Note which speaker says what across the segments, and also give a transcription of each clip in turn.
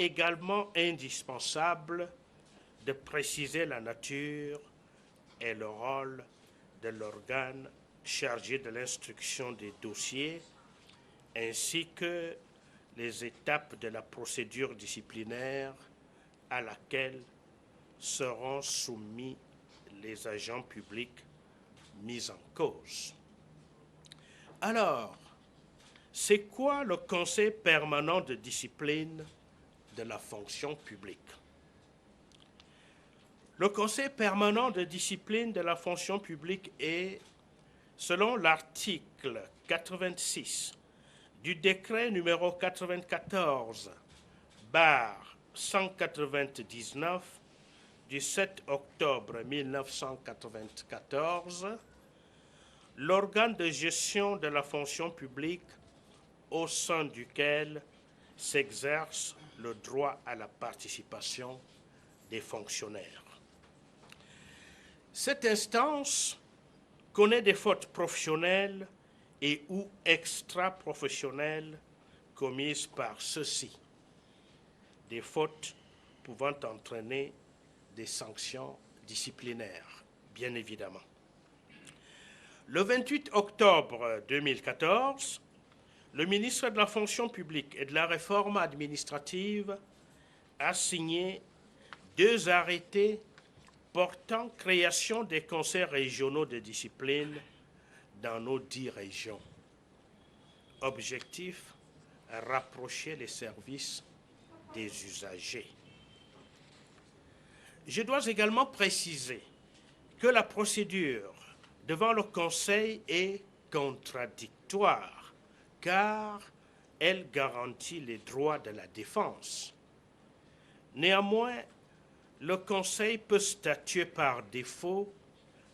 Speaker 1: également indispensable de préciser la nature et le rôle de l'organe chargé de l'instruction des dossiers, ainsi que les étapes de la procédure disciplinaire à laquelle seront soumis les agents publics mis en cause. Alors, c'est quoi le Conseil permanent de discipline de la fonction publique? Le Conseil permanent de discipline de la fonction publique est, selon l'article 86 du décret numéro 94/199 du 7 octobre 1994, l'organe de gestion de la fonction publique au sein duquel s'exerce le droit à la participation des fonctionnaires. Cette instance connaît des fautes professionnelles et ou extra-professionnelles commises par ceux-ci, des fautes pouvant entraîner des sanctions disciplinaires, bien évidemment. Le 28 octobre 2014, le ministre de la fonction publique et de la réforme administrative a signé 2 arrêtés portant création des conseils régionaux de discipline dans nos 10 régions. Objectif, rapprocher les services des usagers. Je dois également préciser que la procédure devant le Conseil est contradictoire, car elle garantit les droits de la défense. Néanmoins, le Conseil peut statuer par défaut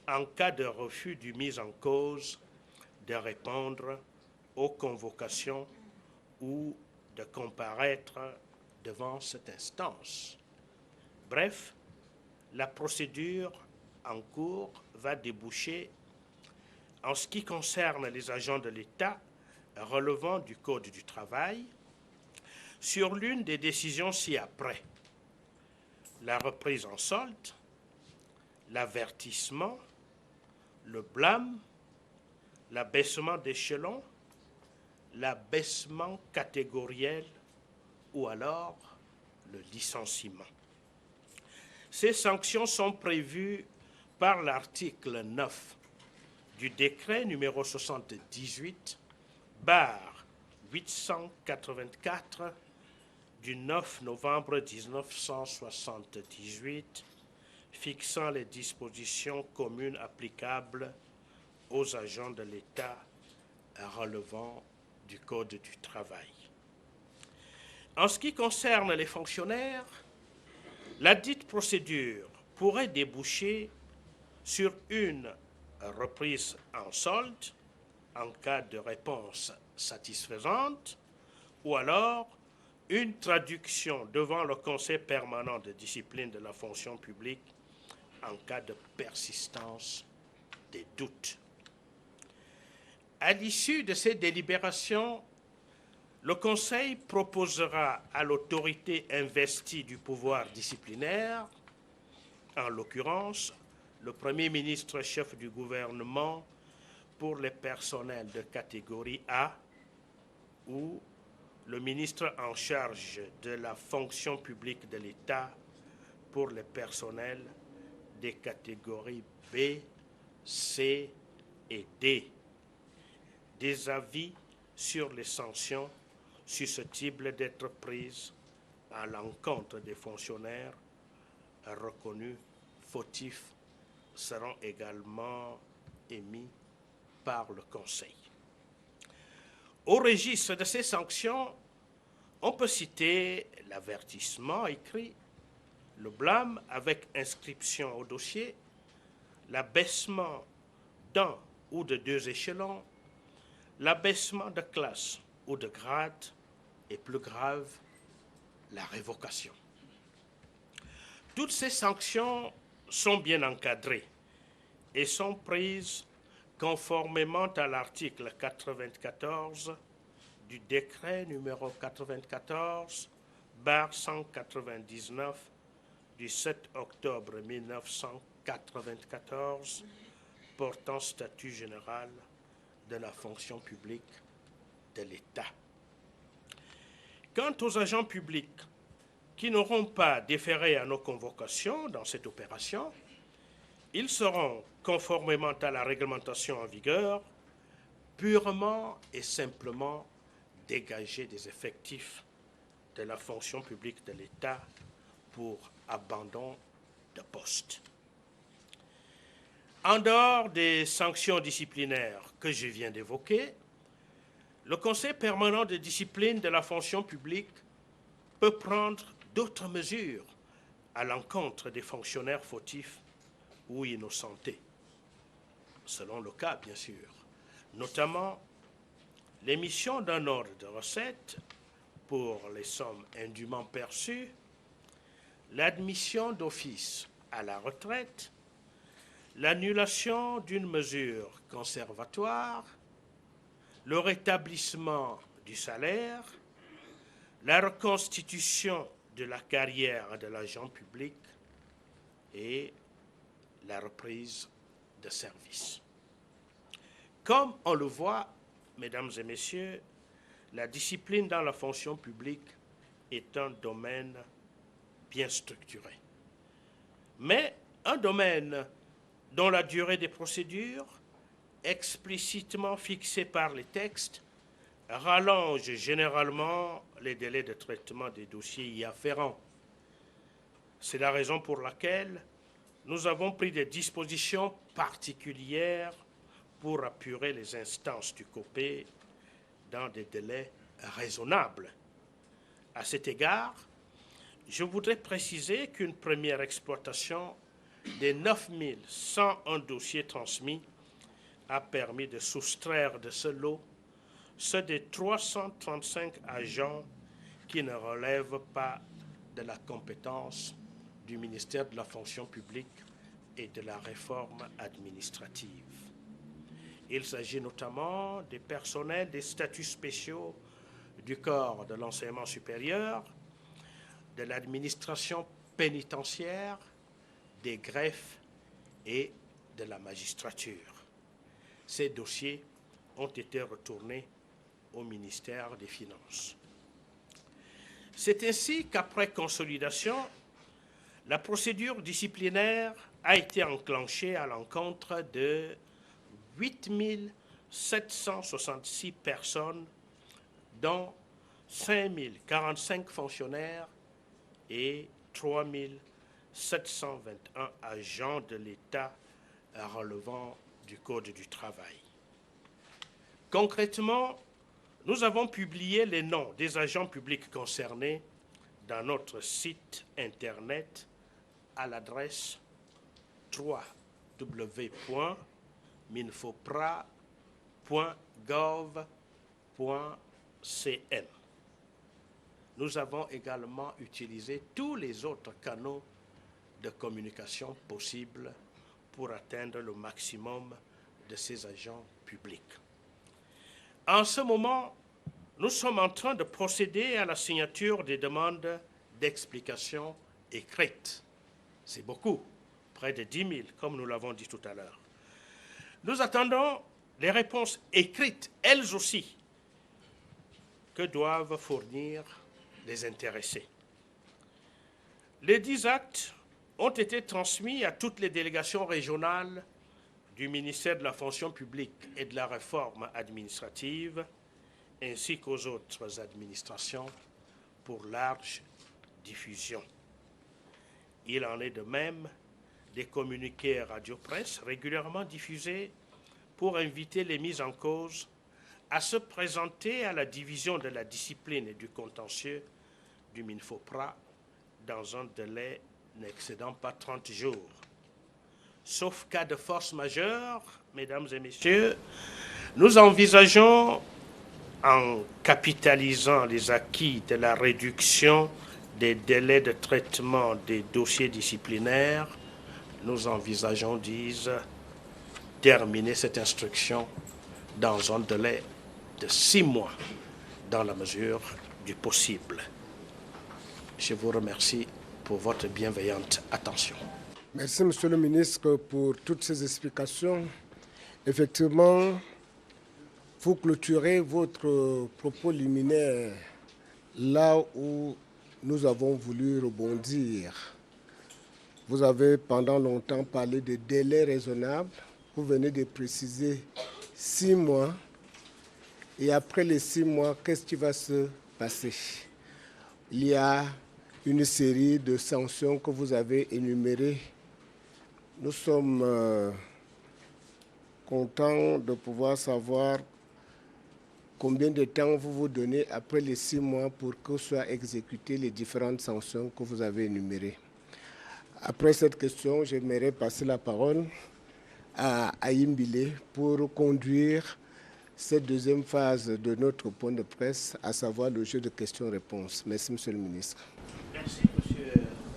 Speaker 1: en cas de refus du mis en cause de répondre aux convocations ou de comparaître devant cette instance. Bref, la procédure en cours va déboucher, en ce qui concerne les agents de l'État relevant du Code du travail, sur l'une des décisions ci-après: la reprise en solde, l'avertissement, le blâme, l'abaissement d'échelon, l'abaissement catégoriel ou alors le licenciement. Ces sanctions sont prévues par l'article 9 du décret numéro 78/884 du 9 novembre 1978 fixant les dispositions communes applicables aux agents de l'État relevant du Code du travail. En ce qui concerne les fonctionnaires, la dite procédure pourrait déboucher sur une reprise en solde en cas de réponse satisfaisante ou alors une traduction devant le Conseil permanent de discipline de la fonction publique en cas de persistance des doutes. À l'issue de ces délibérations, le Conseil proposera à l'autorité investie du pouvoir disciplinaire, en l'occurrence le Premier ministre chef du gouvernement pour les personnels de catégorie A ou le ministre en charge de la fonction publique de l'État pour les personnels des catégories B, C et D, des avis sur les sanctions susceptibles d'être prises à l'encontre des fonctionnaires reconnus fautifs seront également émis par le Conseil. Au registre de ces sanctions, on peut citer l'avertissement écrit, le blâme avec inscription au dossier, l'abaissement d'un ou de 2 échelons, l'abaissement de classe ou de grade et, plus grave, la révocation. Toutes ces sanctions sont bien encadrées et sont prises conformément à l'article 94 du décret numéro 94/884 199 du 7 octobre 1994 portant statut général de la fonction publique de l'État. Quant aux agents publics qui n'auront pas déféré à nos convocations dans cette opération, ils seront, conformément à la réglementation en vigueur, purement et simplement dégagés des effectifs de la fonction publique de l'État pour abandon de poste. En dehors des sanctions disciplinaires que je viens d'évoquer, le Conseil permanent de discipline de la fonction publique peut prendre d'autres mesures à l'encontre des fonctionnaires fautifs ou innocentés, selon le cas bien sûr, notamment l'émission d'un ordre de recette pour les sommes indûment perçues, l'admission d'office à la retraite, l'annulation d'une mesure conservatoire, le rétablissement du salaire, la reconstitution de la carrière de l'agent public et la reprise de service. Comme on le voit, mesdames et messieurs, la discipline dans la fonction publique est un domaine bien structuré. Mais un domaine dont la durée des procédures, explicitement fixée par les textes, rallonge généralement les délais de traitement des dossiers y afférents. C'est la raison pour laquelle nous avons pris des dispositions particulières pour apurer les instances du COPE dans des délais raisonnables. À cet égard, je voudrais préciser qu'une première exploitation des 9101 dossiers transmis a permis de soustraire de ce lot ceux des 335 agents qui ne relèvent pas de la compétence du ministère de la fonction publique et de la réforme administrative. Il s'agit notamment des personnels des statuts spéciaux du corps de l'enseignement supérieur, de l'administration pénitentiaire, des greffes et de la magistrature. Ces dossiers ont été retournés au ministère des Finances. C'est ainsi qu'après consolidation, la procédure disciplinaire a été enclenchée à l'encontre de 8 766 personnes, dont 5 045 fonctionnaires et 3 721 agents de l'État relevant du Code du travail. Concrètement, nous avons publié les noms des agents publics concernés dans notre site Internet à l'adresse www.minfopra.gov.cm. Nous avons également utilisé tous les autres canaux de communication possibles pour atteindre le maximum de ces agents publics. En ce moment, nous sommes en train de procéder à la signature des demandes d'explication écrites. C'est beaucoup, près de 10 000, comme nous l'avons dit tout à l'heure. Nous attendons les réponses écrites, elles aussi, que doivent fournir les intéressés. Les 10 actes ont été transmis à toutes les délégations régionales du ministère de la fonction publique et de la réforme administrative, ainsi qu'aux autres administrations pour large diffusion. Il en est de même des communiqués radio-presse régulièrement diffusés pour inviter les mises en cause à se présenter à la division de la discipline et du contentieux du MINFOPRA dans un délai n'excédant pas 30 jours. Sauf cas de force majeure, mesdames et messieurs, nous envisageons, en capitalisant les acquis de la réduction des délais de traitement des dossiers disciplinaires, nous envisageons, terminer cette instruction dans un délai de 6 mois, dans la mesure du possible. Je vous remercie pour votre bienveillante attention.
Speaker 2: Merci, Monsieur le ministre, pour toutes ces explications. Effectivement, vous clôturez votre propos liminaire là où nous avons voulu rebondir. Vous avez pendant longtemps parlé de délais raisonnables. Vous venez de préciser 6 mois. Et après les 6 mois, qu'est-ce qui va se passer? Il y a une série de sanctions que vous avez énumérées. Nous sommes contents de pouvoir savoir combien de temps vous vous donnez après les 6 mois pour que soient exécutées les différentes sanctions que vous avez énumérées. Après cette question, j'aimerais passer la parole à Aïm Bilé pour conduire cette deuxième phase de notre point de presse, à savoir le jeu de questions-réponses. Merci, Monsieur le ministre.
Speaker 1: Merci, Monsieur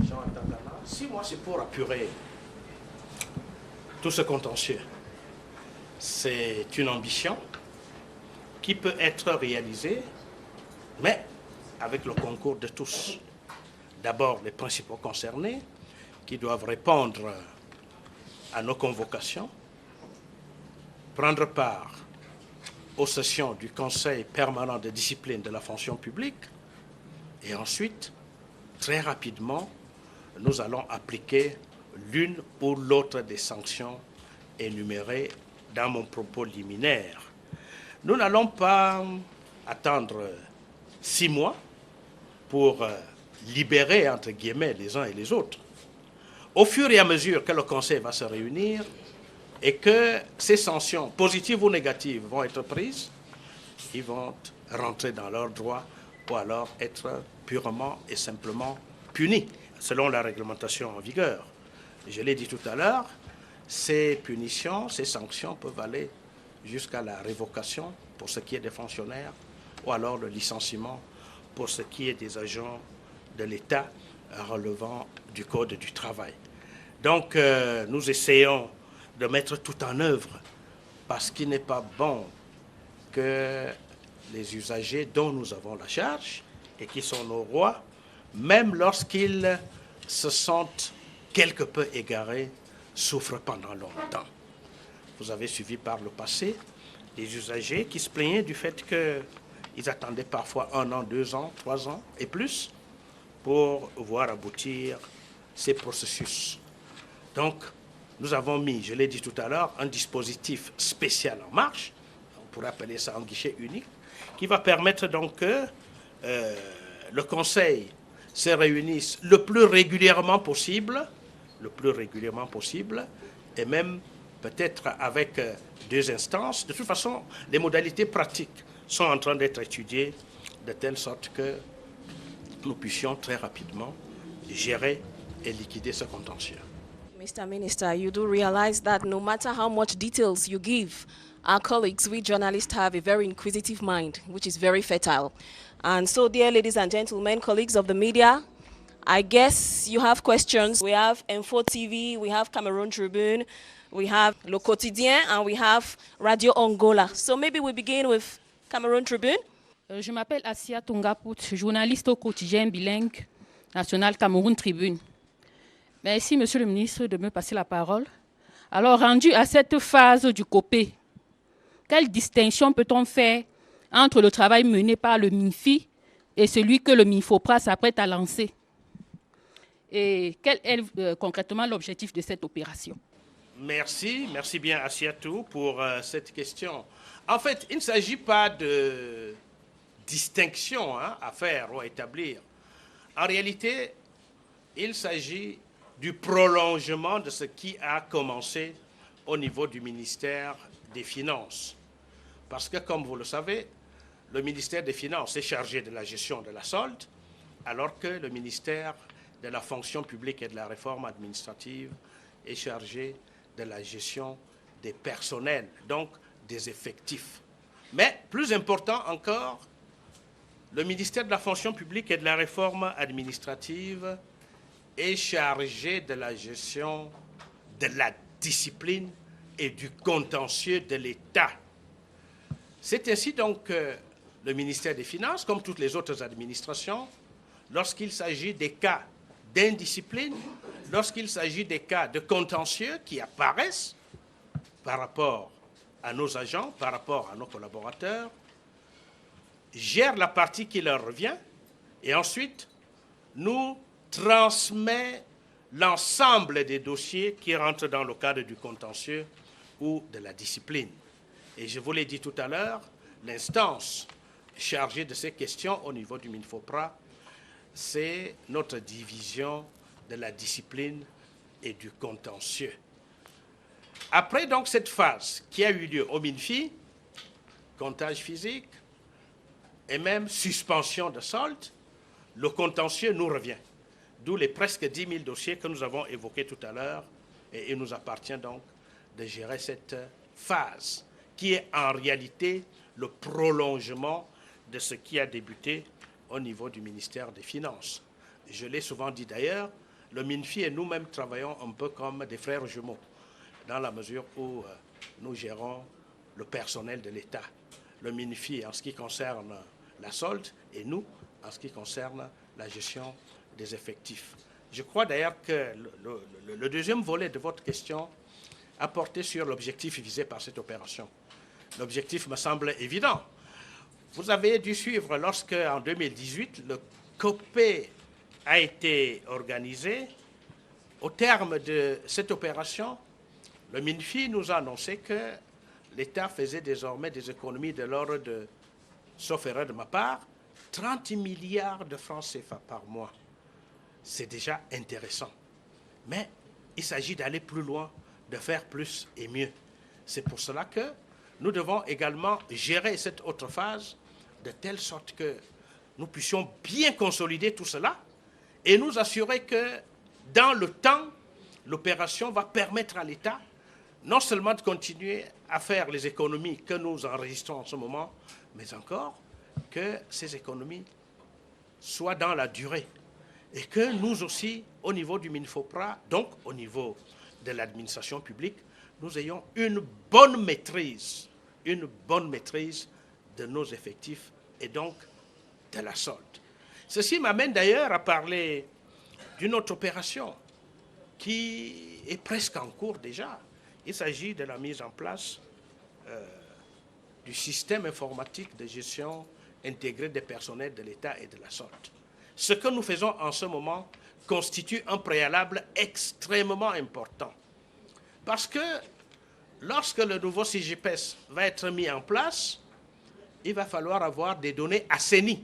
Speaker 1: Jean Atandana. 6 mois, c'est pour apurer tout ce contentieux. C'est une ambition qui peut être réalisée, mais avec le concours de tous. D'abord, les principaux concernés, qui doivent répondre à nos convocations, prendre part aux sessions du Conseil permanent de discipline de la fonction publique, et ensuite, très rapidement, nous allons appliquer l'une ou l'autre des sanctions énumérées dans mon propos liminaire. Nous n'allons pas attendre 6 mois pour libérer, entre guillemets, les uns et les autres. Au fur et à mesure que le Conseil va se réunir et que ces sanctions, positives ou négatives, vont être prises, ils vont rentrer dans leurs droits ou alors être purement et simplement punis, selon la réglementation en vigueur. Je l'ai dit tout à l'heure, ces punitions, ces sanctions peuvent aller jusqu'à la révocation pour ce qui est des fonctionnaires ou alors le licenciement pour ce qui est des agents de l'État relevant du Code du travail. Donc, nous essayons de mettre tout en œuvre parce qu'il n'est pas bon que les usagers dont nous avons la charge et qui sont nos rois, même lorsqu'ils se sentent quelque peu égarés, souffrent pendant longtemps. Vous avez suivi par le passé des usagers qui se plaignaient du fait qu'ils attendaient parfois 1 an, 2 ans, 3 ans et plus pour voir aboutir ces processus. Donc, nous avons mis, je l'ai dit tout à l'heure, un dispositif spécial en marche, on pourrait appeler ça un guichet unique, qui va permettre donc que le Conseil se réunisse le plus régulièrement possible, et même peut-être avec 2 instances. De toute façon, les modalités pratiques sont en train d'être étudiées de telle sorte que nous puissions très rapidement gérer et liquider ce contentieux.
Speaker 3: Mr. Minister, you do realize that no matter how much details you give, our colleagues, we journalists have a very inquisitive mind, which is very fertile. And so, dear ladies and gentlemen, colleagues of the media, I guess you have questions. We have Info TV, we have Cameroon Tribune, we have Le Quotidien, and we have Radio Angola. So maybe we begin with Cameroon Tribune.
Speaker 4: Je m'appelle Assia Tungapout, journaliste au quotidien bilingue national Cameroun Tribune. Merci, Monsieur le ministre, de me passer la parole. Alors, rendu à cette phase du COPE, quelle distinction peut-on faire entre le travail mené par le MINFI et celui que le MINFOPRA s'apprête à lancer? Et quel est concrètement l'objectif de cette opération?
Speaker 1: Merci bien Assiatou pour cette question. En fait, il ne s'agit pas de distinction à faire ou à établir. En réalité, il s'agit du prolongement de ce qui a commencé au niveau du ministère des Finances. Parce que, comme vous le savez, le ministère des Finances est chargé de la gestion de la solde, alors que le ministère de la fonction publique et de la réforme administrative est chargé de la gestion des personnels, donc des effectifs. Mais, plus important encore, le ministère de la fonction publique et de la réforme administrative est chargé de la gestion de la discipline et du contentieux de l'État. C'est ainsi donc que le ministère des Finances, comme toutes les autres administrations, lorsqu'il s'agit des cas d'indiscipline, lorsqu'il s'agit des cas de contentieux qui apparaissent par rapport à nos agents, par rapport à nos collaborateurs, gère la partie qui leur revient et ensuite nous transmet l'ensemble des dossiers qui rentrent dans le cadre du contentieux ou de la discipline. Et je vous l'ai dit tout à l'heure, l'instance chargée de ces questions au niveau du MINFOPRA, c'est notre division de la discipline et du contentieux. Après donc cette phase qui a eu lieu au MINFI, comptage physique et même suspension de solde, le contentieux nous revient. D'où les presque 10 000 dossiers que nous avons évoqués tout à l'heure. Et il nous appartient donc de gérer cette phase qui est en réalité le prolongement de ce qui a débuté au niveau du ministère des Finances. Je l'ai souvent dit d'ailleurs, le MINFI et nous-mêmes travaillons un peu comme des frères jumeaux, dans la mesure où nous gérons le personnel de l'État. Le MINFI en ce qui concerne la solde et nous en ce qui concerne la gestion des effectifs. Je crois d'ailleurs que le deuxième volet de votre question a porté sur l'objectif visé par cette opération. L'objectif me semble évident. Vous avez dû suivre lorsque, en 2018, le COPE a été organisé. Au terme de cette opération, le MINFI nous a annoncé que l'État faisait désormais des économies de l'ordre de, sauf erreur de ma part, 30 milliards de francs CFA par mois. C'est déjà intéressant. Mais il s'agit d'aller plus loin, de faire plus et mieux. C'est pour cela que nous devons également gérer cette autre phase de telle sorte que nous puissions bien consolider tout cela et nous assurer que dans le temps, l'opération va permettre à l'État non seulement de continuer à faire les économies que nous enregistrons en ce moment, mais encore que ces économies soient dans la durée et que nous aussi, au niveau du MINFOPRA, donc au niveau de l'administration publique, nous ayons une bonne maîtrise de nos effectifs et donc de la solde. Ceci m'amène d'ailleurs à parler d'une autre opération qui est presque en cours déjà. Il s'agit de la mise en place du système informatique de gestion intégrée des personnels de l'État et de la solde. Ce que nous faisons en ce moment constitue un préalable extrêmement important. Parce que lorsque le nouveau CGPS va être mis en place, il va falloir avoir des données assainies.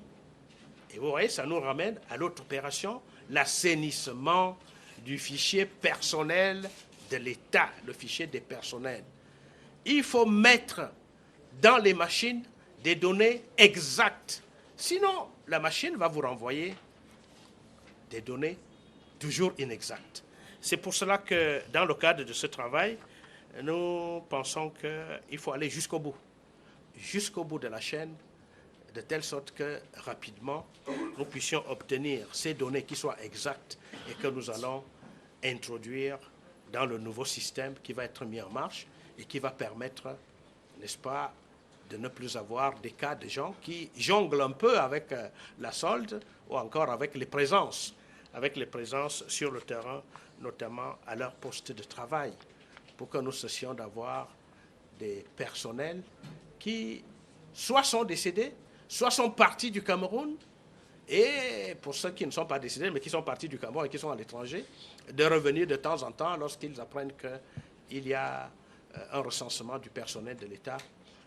Speaker 1: Et vous voyez, ça nous ramène à l'autre opération, l'assainissement du fichier personnel de l'État, le fichier des personnels. Il faut mettre dans les machines des données exactes. Sinon, la machine va vous renvoyer des données toujours inexactes. C'est pour cela que, dans le cadre de ce travail, nous pensons qu'il faut aller jusqu'au bout de la chaîne, de telle sorte que, rapidement, nous puissions obtenir ces données qui soient exactes et que nous allons introduire dans le nouveau système qui va être mis en marche et qui va permettre, n'est-ce pas, de ne plus avoir des cas de gens qui jonglent un peu avec la solde ou encore avec les présences sur le terrain, notamment à leur poste de travail, pour que nous cessions d'avoir des personnels qui soit sont décédés, soit sont partis du Cameroun, et pour ceux qui ne sont pas décédés, mais qui sont partis du Cameroun et qui sont à l'étranger, de revenir de temps en temps lorsqu'ils apprennent qu'il y a un recensement du personnel de l'État,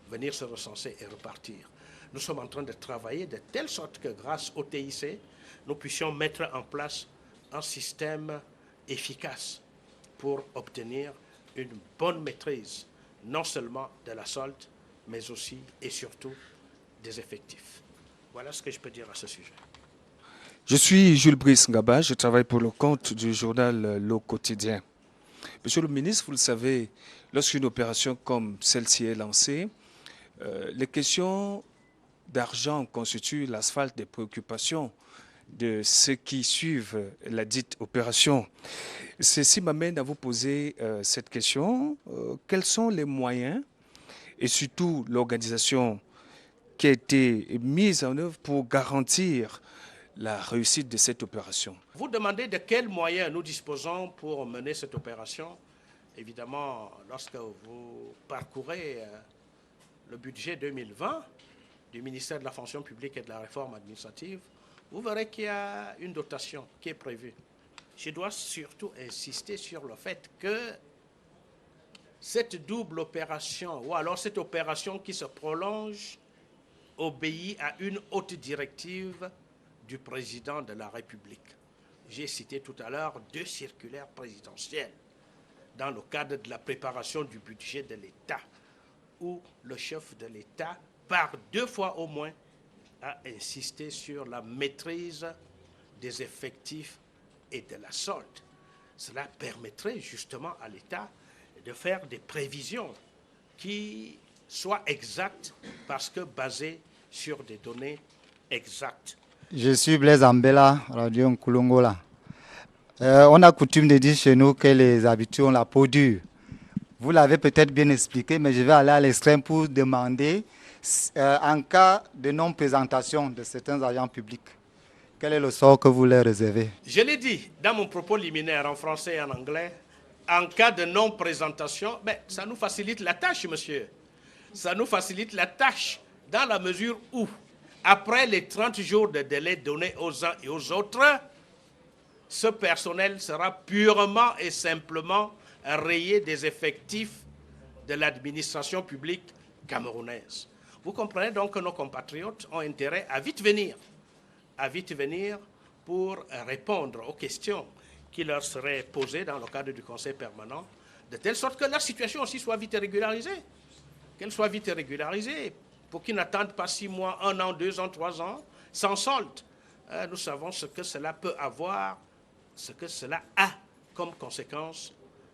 Speaker 1: venir se recenser et repartir. Nous sommes en train de travailler de telle sorte que grâce au TIC, nous puissions mettre en place un système efficace pour obtenir une bonne maîtrise, non seulement de la solde, mais aussi et surtout des effectifs. Voilà ce que je peux dire à ce sujet.
Speaker 5: Je suis Jules Brice Ngaba, je travaille pour le compte du journal Le Quotidien. Monsieur le ministre, vous le savez, lorsqu'une opération comme celle-ci est lancée, les questions d'argent constituent l'asphalte des préoccupations de ceux qui suivent la dite opération. Ceci m'amène à vous poser cette question. Quels sont les moyens et surtout l'organisation qui a été mise en œuvre pour garantir la réussite de cette opération.
Speaker 1: Vous demandez de quels moyens nous disposons pour mener cette opération. Évidemment, lorsque vous parcourez le budget 2020 du ministère de la fonction publique et de la réforme administrative, vous verrez qu'il y a une dotation qui est prévue. Je dois surtout insister sur le fait que cette double opération, ou alors cette opération qui se prolonge, obéit à une haute directive du président de la République. J'ai cité tout à l'heure 2 circulaires présidentielles dans le cadre de la préparation du budget de l'État, où le chef de l'État, par 2 fois au moins, a insisté sur la maîtrise des effectifs et de la solde. Cela permettrait justement à l'État de faire des prévisions qui soient exactes parce que basées sur des données exactes.
Speaker 6: Je suis Blaise Ambela, Radio Nkulungola. On a coutume de dire chez nous que les habitués ont la peau dure. Vous l'avez peut-être bien expliqué, mais je vais aller à l'extrême pour demander, en cas de non-présentation de certains agents publics, quel est le sort que vous leur réservez?
Speaker 1: Je l'ai dit dans mon propos liminaire en français et en anglais, en cas de non-présentation, ça nous facilite la tâche, monsieur. Ça nous facilite la tâche dans la mesure où, après les 30 jours de délai donnés aux uns et aux autres, ce personnel sera purement et simplement rayé des effectifs de l'administration publique camerounaise. Vous comprenez donc que nos compatriotes ont intérêt à vite venir pour répondre aux questions qui leur seraient posées dans le cadre du Conseil permanent, de telle sorte que leur situation aussi soit vite régularisée, qu'elle soit vite régularisée, pour qu'ils n'attendent pas 6 mois, 1 an, 2 ans, 3 ans, sans solde. Nous savons ce que cela peut avoir, ce que cela a comme conséquence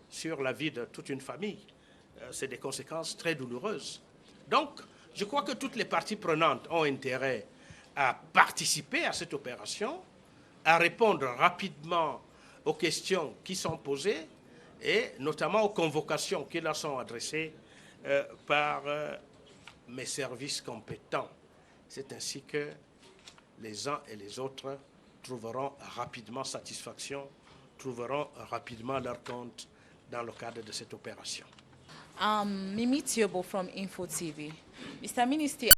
Speaker 1: sur la vie de toute une famille. C'est des conséquences très douloureuses. Donc, je crois que toutes les parties prenantes ont intérêt à participer à cette opération, à répondre rapidement aux questions qui sont posées et notamment aux convocations qui leur sont adressées par mes services compétents. C'est ainsi que les uns et les autres trouveront rapidement satisfaction, trouveront rapidement leur compte dans le cadre de cette opération.
Speaker 7: Mimi Thiobo from Info TV. Mr. Minister,